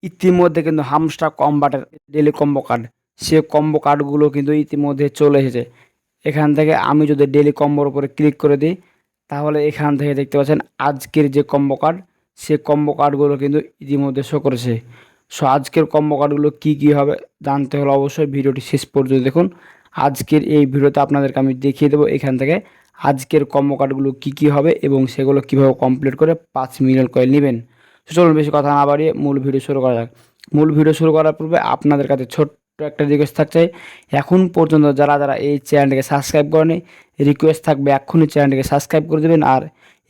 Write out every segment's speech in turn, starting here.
ইতিমধ্যে কিন্তু hamster কম্বাটের daily combo card, সে combo কার্ডগুলো কিন্তু ইতিমধ্যে চলে এসেছে। এখান থেকে আমি যদি ডেইলি কম্বোর উপরে ক্লিক করে দিই, তাহলে এখান থেকে দেখতে পাচ্ছেন আজকের যে কম্বো কার্ড, সে কম্বো কার্ডগুলো কিন্তু ইতিমধ্যে শো করেছে। সো আজকের কম্বো কার্ডগুলো কী কী হবে জানতে হলে অবশ্যই ভিডিওটি শেষ পর্যন্ত দেখুন। আজকের এই ভিডিওতে আপনাদেরকে আমি দেখিয়ে দেবো এখান থেকে আজকের কম্বো কার্ডগুলো কী কী হবে এবং সেগুলো কীভাবে কমপ্লিট করে 5 মিলিয়ন কয়েন নেবেন। তো চলুন বেশি কথা না বাড়িয়ে মূল ভিডিও শুরু করা যাক। মূল ভিডিও শুরু করার পূর্বে আপনাদের কাছে ছোট্ট একটা রিকোয়েস্ট থাকছে, এখন পর্যন্ত যারা যারা এই চ্যানেলটিকে সাবস্ক্রাইব করেনি, রিকোয়েস্ট থাকবে এক্ষুনি চ্যানেলটিকে সাবস্ক্রাইব করে দেবেন। আর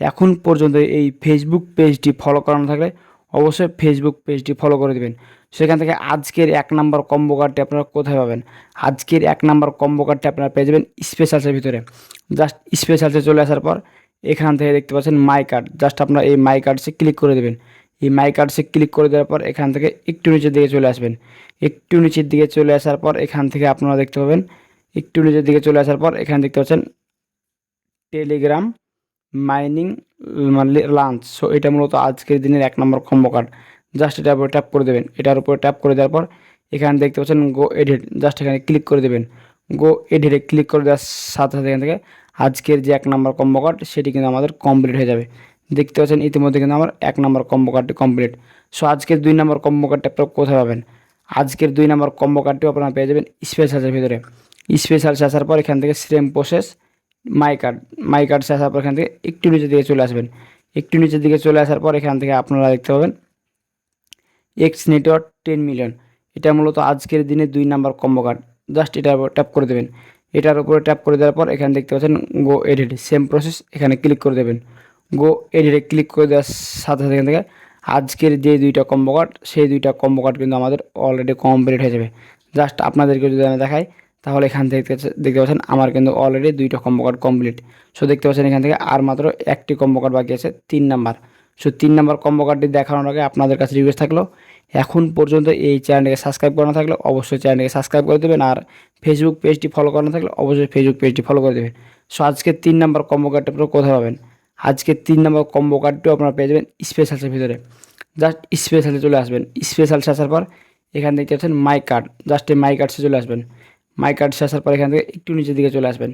এখন পর্যন্ত এই ফেসবুক পেজটি ফলো করানো থাকলে অবশ্যই ফেসবুক পেজটি ফলো করে দেবেন। সেখান থেকে আজকের 1 নম্বর কম্বো কার্ডটি আপনারা কোথায় পাবেন? আজকের 1 নম্বর কম্বো কার্ডটি আপনারা পেয়ে যাবেন স্পেশালসের ভিতরে। জাস্ট স্পেশালসে চলে আসার পর এখান থেকে দেখতে পাচ্ছেন মাই কার্ড, জাস্ট আপনারা এই মাই কার্ডসে ক্লিক করে দেবেন। এই মাই কার্ডসে ক্লিক করে দেওয়ার পর এখান থেকে একটু নিচের দিকে চলে আসবেন। একটু নিচের দিকে চলে আসার পর এখান থেকে আপনারা দেখতে পাবেন, একটু নিচের দিকে চলে আসার পর এখানে দেখতে পাচ্ছেন টেলিগ্রাম মাইনিং লাঞ্চ। সো এটা মূলত আজকের দিনের 1 নম্বর কম্বো কার্ড। জাস্ট এটার উপরে ট্যাপ করে দেবেন। এটার উপরে ট্যাপ করে দেওয়ার পর এখানে দেখতে পাচ্ছেন গো এডিট, জাস্ট এখানে ক্লিক করে দেবেন। গো এডিটে ক্লিক করে দেওয়ার সাথে সাথে এখান থেকে আজকের যে 1 নম্বর কম্বো কার্ড সেটি কিন্তু আমাদের কমপ্লিট হয়ে যাবে। দেখতে পাচ্ছেন ইতিমধ্যে কিন্তু আমার 1 নম্বর কম্বো কার্ডটি কমপ্লিট। সো আজকের 2 নম্বর কম্বো কার্ডটি আপনারা কোথায় পাবেন? আজকের 2 নম্বর কম্বো কার্ডটিও আপনারা পেয়ে যাবেন স্পেশালসের ভিতরে। স্পেশালসে আসার পর এখান থেকে সেম প্রসেস মাই কার্ড আসার পর এখান থেকে একটু নিচের দিকে চলে আসবেন। একটু নিচের দিকে চলে আসার পর এখান থেকে আপনারা দেখতে পাবেন এক্স নেটওয়ার্ক 10 মিলিয়ন। এটা মূলত আজকের দিনে 2 নাম্বার কম্বো কার্ড। জাস্ট এটার উপর ট্যাপ করে দেবেন। এটার উপরে ট্যাপ করে দেওয়ার পর এখানে দেখতে পাচ্ছেন গো এডিট, সেম প্রসেস, এখানে ক্লিক করে দেবেন। গো এডিটে ক্লিক করে দেওয়ার সাথে সাথে এখান থেকে আজকের যে 2টা কম্বো কার্ড, সেই 2টা কম্বো কার্ড কিন্তু আমাদের অলরেডি কমপ্লিট হয়ে যাবে। জাস্ট আপনাদেরকে যদি আমি দেখাই, তাহলে এখান থেকে দেখতে পাচ্ছেন আমার কিন্তু অলরেডি 2টা কম্বো কার্ড কমপ্লিট। সো দেখতে পাচ্ছেন এখান থেকে আর মাত্র 1টি কম্বো কার্ড বাকি আছে, 3 নাম্বার। সো 3 নাম্বার কম্বো কার্ডটি দেখানোর আগে আপনাদের কাছে রিকোয়েস্ট থাকলো, এখন পর্যন্ত এই চ্যানেলটিকে সাবস্ক্রাইব করা না থাকলে অবশ্যই চ্যানেলটিকে সাবস্ক্রাইব করে দেবেন। আর ফেসবুক পেজটি ফলো করা না থাকলে অবশ্যই ফেসবুক পেজটি ফলো করে দেবেন। সো আজকে 3 নাম্বার কম্বো কার্ডটি আপনারা কোথায় পাবেন? আজকে 3 নাম্বার কম্বো কার্ডটিও আপনারা পেয়ে যাবেন স্পেশালসের ভিতরে। জাস্ট স্পেশালে চলে আসবেন। স্পেশালসে আসার পর এখানে দেখতে পাচ্ছেন মাই কার্ড, জাস্ট এই মাই কার্ডসে চলে আসবেন। মাই কার্ডসে আসার পর এখান থেকে একটু নিচের দিকে চলে আসবেন।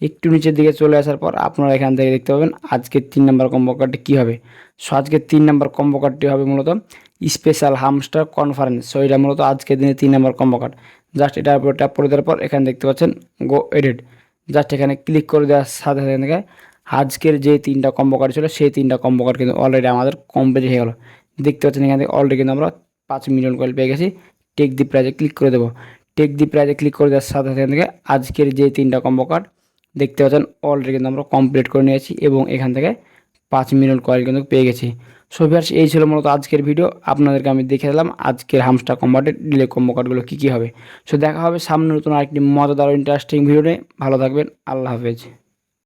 একটু নিচের দিকে চলে আসার পর আপনারা এখান থেকে দেখতে পাবেন আজকের 3 নাম্বার কম্বো কার্ডটি কী হবে। সো আজকের 3 নাম্বার কম্বো কার্ডটি হবে মূলত স্পেশাল হামস্টার কনফারেন্স। সো এটা মূলত আজকের দিনে 3 নাম্বার কম্বো কার্ড। জাস্ট এটার উপর ট্যাপ করে দেওয়ার পর এখানে দেখতে পাচ্ছেন গো এডিট, জাস্ট এখানে ক্লিক করে দেওয়ার সাথে সাথে থেকে আজকের যে 3টা কম্বো কার্ড ছিল সেই 3টা কম্বো কার্ড কিন্তু অলরেডি আমাদের কমপ্লিট হয়ে গেল। দেখতে পাচ্ছেন এখান থেকে অলরেডি কিন্তু আমরা 5 মিলিয়ন কয়েন পেয়ে গেছি। টেক দি প্রাইজে ক্লিক করে দেবো। টেক দি প্রাইজে ক্লিক করে দেওয়ার সাথে সাথে থেকে আজকের যে 3টা কম্বো কার্ড দেখতে পাচ্ছেন অলরেডি কিন্তু আমরা কমপ্লিট করে নিয়েছি এবং এখান থেকে 5 মিলিয়ন কয়েন কিন্তু পেয়ে গেছি। সো ভিউয়ার্স, এই ছিল মূলত আজকের ভিডিও। আপনাদেরকে আমি দেখে দিলাম আজকের হামস্টার কম্বাটের ডিলে কম্বো কার্ডগুলো কী কী হবে। সো দেখা হবে সামনে নতুন আরেকটি মজাদার ইন্টারেস্টিং ভিডিও নিয়ে। ভালো থাকবেন, আল্লাহ হাফেজ।